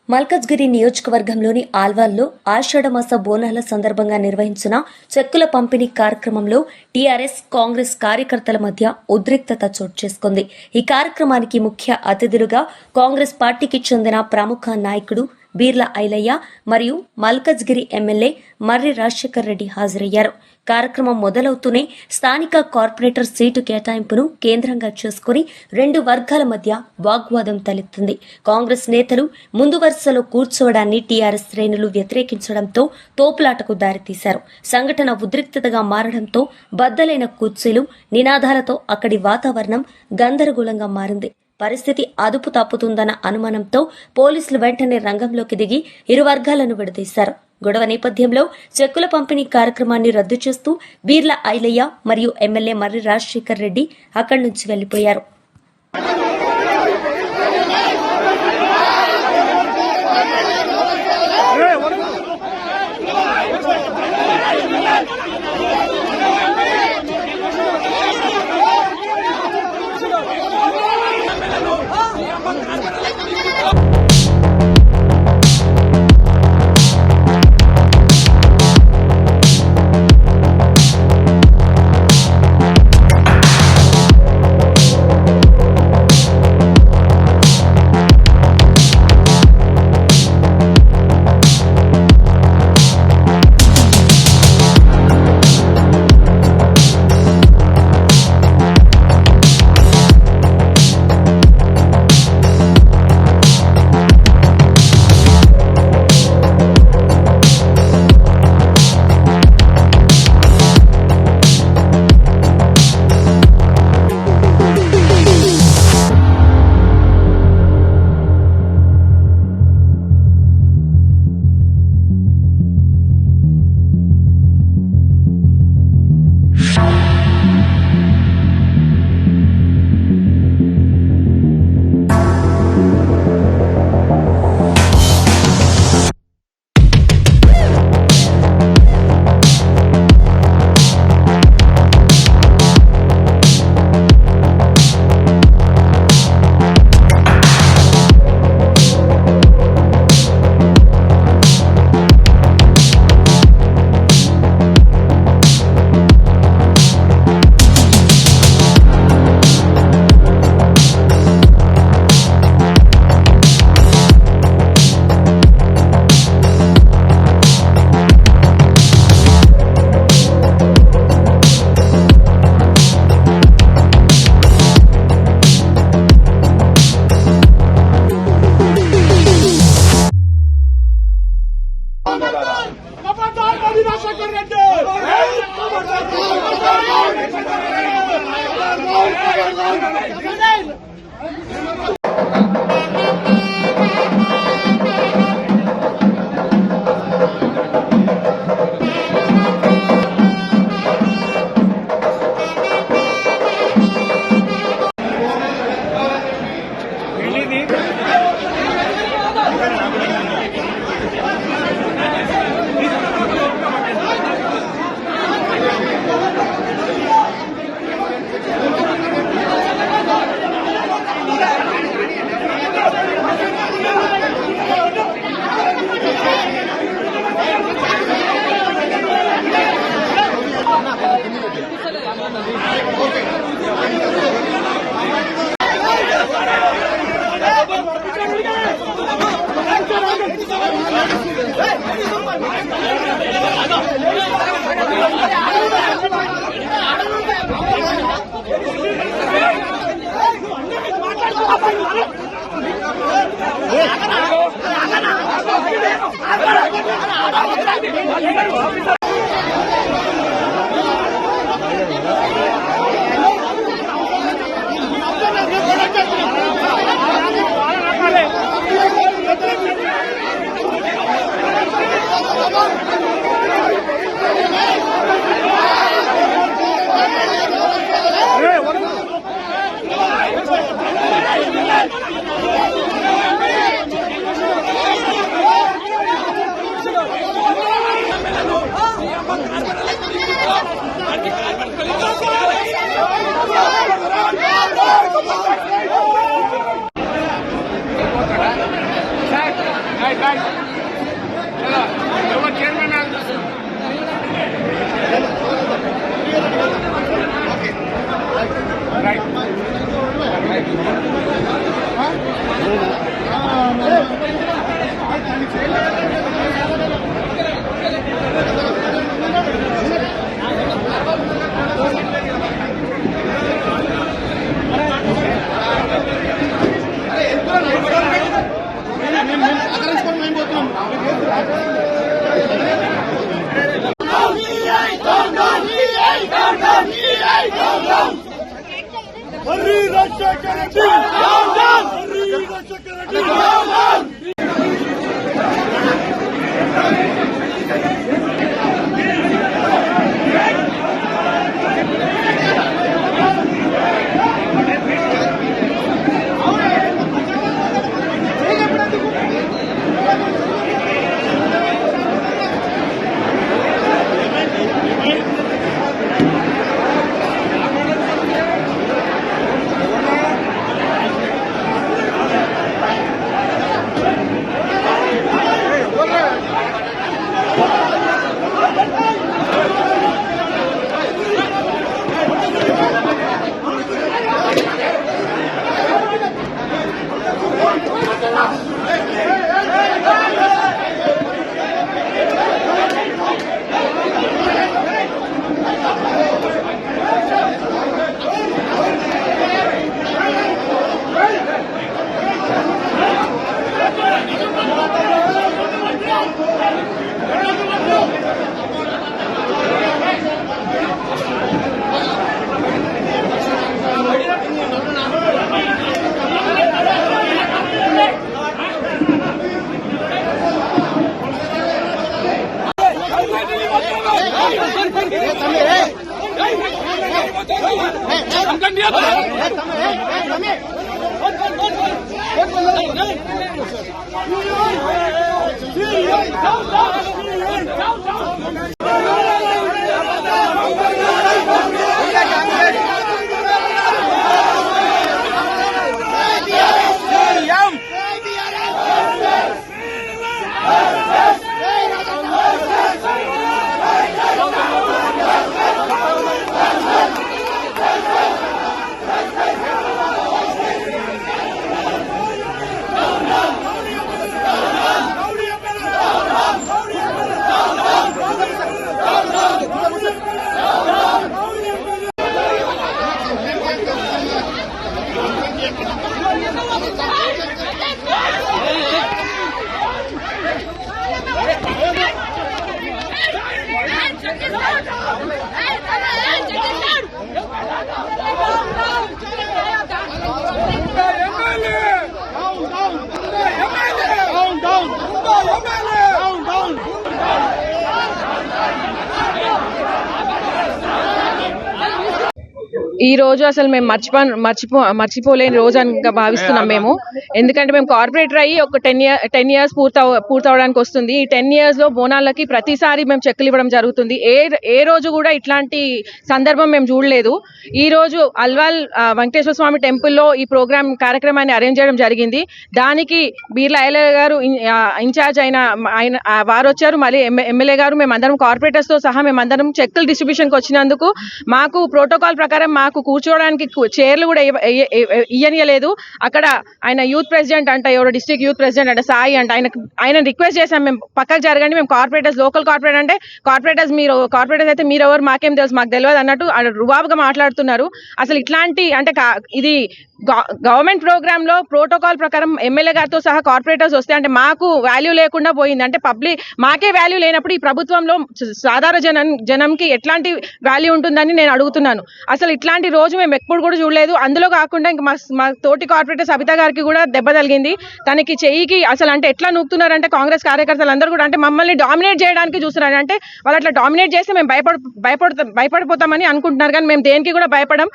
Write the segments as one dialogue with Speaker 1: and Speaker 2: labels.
Speaker 1: మల్కజ్గిరి నియోజకవర్గంలోని ఆల్వాల్లో ఆషాఢమాస బోనాల సందర్భంగా నిర్వహించిన చెక్కుల పంపిణీ కార్యక్రమంలో టీఆర్ఎస్ కాంగ్రెస్ కార్యకర్తల మధ్య ఉద్రిక్తత చోటు చేసుకుంది. ఈ కార్యక్రమానికి ముఖ్య అతిథులుగా కాంగ్రెస్ పార్టీకి చెందిన ప్రముఖ నాయకుడు బీర్ల ఐలయ్య మరియు మల్కజ్గిరి ఎమ్మెల్యే మర్రి రాజశేఖర్ రెడ్డి హాజరయ్యారు. కార్యక్రమం మొదలవుతూనే స్థానిక కార్పొరేటర్ సీటు కేటాయింపును కేంద్రంగా చేసుకుని రెండు వర్గాల మధ్య వాగ్వాదం తలెత్తింది. కాంగ్రెస్ నేతలు ముందు వరుసలో కూర్చోవడాన్ని టీఆర్ఎస్ శ్రేణులు వ్యతిరేకించడంతో తోపులాటకు దారితీశారు. సంఘటన ఉద్రిక్తతగా మారడంతో బద్దలైన కుర్చీలు, నినాదాలతో అక్కడి వాతావరణం గందరగోళంగా మారింది. పరిస్థితి అదుపు తప్పుతుందన్న అనుమానంతో పోలీసులు వెంటనే రంగంలోకి దిగి ఇరు వర్గాలను విడదీశారు. గొడవ నేపథ్యంలో చెక్కుల పంపిణీ కార్యక్రమాన్ని రద్దు చేస్తూ బీర్ల ఐలయ్య మరియు ఎమ్మెల్యే మర్రి రాజశేఖర్ రెడ్డి అక్కడి నుంచి వెళ్లిపోయారు.
Speaker 2: ఈ రోజు అసలు మేము మర్చిపోలేని రోజు అని భావిస్తున్నాం మేము. ఎందుకంటే మేము కార్పొరేటర్ అయ్యి ఒక 10 years పూర్తవడానికి వస్తుంది. ఈ 10 years లో బోనాలకి ప్రతిసారి మేము చెక్కులు ఇవ్వడం జరుగుతుంది. ఏ రోజు కూడా ఇట్లాంటి సందర్భం మేము చూడలేదు. ఈ రోజు అల్వాల్ వెంకటేశ్వర స్వామి టెంపుల్లో ఈ కార్యక్రమాన్ని అరేంజ్ చేయడం జరిగింది. దానికి బీర్లా ఎమ్మెల్యే గారు ఇన్ఛార్జ్ ఆయన వారు వచ్చారు. మళ్ళీ ఎమ్మెల్యే గారు, మేమందరం కార్పొరేటర్స్ తో సహా మేమందరం చెక్కులు డిస్ట్రిబ్యూషన్కి వచ్చినందుకు మాకు ప్రోటోకాల్ ప్రకారం మాకు కూర్చోవడానికి చైర్లు కూడా ఇయ్యనియలేదు. అక్కడ ఆయన యూత్ ప్రెసిడెంట్ అంట, ఎవరో డిస్ట్రిక్ట్ యూత్ ప్రెసిడెంట్ అంటే సాయి అంట, ఆయన రిక్వెస్ట్ చేశాం, మేము పక్కకు జరగండి, మేము కార్పొరేటర్స్, లోకల్ కార్పొరేటర్ అంటే కార్పొరేటర్స్ అయితే మీరెవరు మాకేం తెలుసు, మాకు తెలియదు అన్నట్టు రుబాబుగా మాట్లాడుతున్నారు. అసలు ఇట్లాంటి అంటే ఇది గవర్నమెంట్ ప్రోగ్రామ్ లో ప్రోటోకాల్ ప్రకారం ఎమ్మెల్యే గారితో సహా కార్పొరేటర్స్ వస్తే అంటే మాకు వాల్యూ లేకుండా పోయింది. అంటే మాకే వాల్యూ లేనప్పుడు ఈ ప్రభుత్వంలో సాధారణ జనంకి ఎట్లాంటి వాల్యూ ఉంటుందని నేను అడుగుతున్నాను. అసలు ఇట్లాంటి రోజు మేము ఎప్పుడు కూడా చూడలేదు. అందులో కాకుండా ఇంకా మా తోటి కార్పొరేటర్ సబిత గారికి కూడా దెబ్బ తగిలింది. తనకి చెయ్యికి అసలు అంటే ఎట్లా నూకుతున్నారంటే కాంగ్రెస్ కార్యకర్తలు అందరూ కూడా అంటే మమ్మల్ని డామినేట్ చేయడానికి చూస్తున్నారు. అంటే వాళ్ళు అట్లా డామినేట్ చేస్తే మేము భయపడిపోతామని అనుకుంటున్నారు. కానీ మేము దేనికి కూడా భయపడం.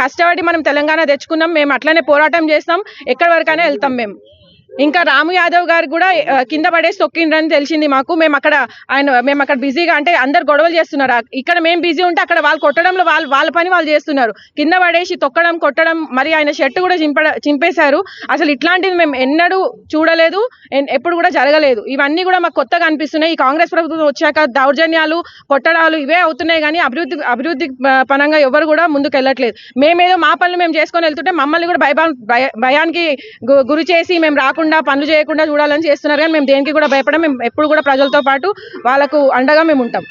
Speaker 2: కష్టపడి మనం తెలంగాణ తెచ్చుకున్నాం. మేము అట్లనే పోరాటం చేస్తాం, ఎక్కడి వరకైనా వెళ్తాం. ఇంకా రాము యాదవ్ గారు కూడా కింద పడేసి తొక్కిండ్రని తెలిసింది మాకు. మేము అక్కడ బిజీగా అంటే అందరు గొడవలు చేస్తున్నారు. ఇక్కడ మేము బిజీ ఉంటే అక్కడ వాళ్ళు కొట్టడంలో వాళ్ళ పని వాళ్ళు చేస్తున్నారు. కింద పడేసి తొక్కడం, కొట్టడం, మరి ఆయన షర్ట్ కూడా చింపేశారు. అసలు ఇట్లాంటిది మేము ఎన్నడూ చూడలేదు, ఎప్పుడు కూడా జరగలేదు. ఇవన్నీ కూడా మాకు కొత్తగా అనిపిస్తున్నాయి. ఈ కాంగ్రెస్ ప్రభుత్వం వచ్చాక దౌర్జన్యాలు, కొట్టడాలు ఇవే అవుతున్నాయి. కానీ అభివృద్ధి పరంగా ఎవరు కూడా ముందుకు వెళ్ళట్లేదు. మేమేదో మా పనులు మేము చేసుకొని వెళ్తుంటే మమ్మల్ని కూడా భయానికి గురి చేసి మేము రాకుండా పనులు చేయకుండా చూడాలని చేస్తున్నారు. కానీ మేము దేనికి కూడా భయపడం. మేము ఎప్పుడు కూడా ప్రజలతో పాటు వాళ్ళకు అండగా మేము ఉంటాం.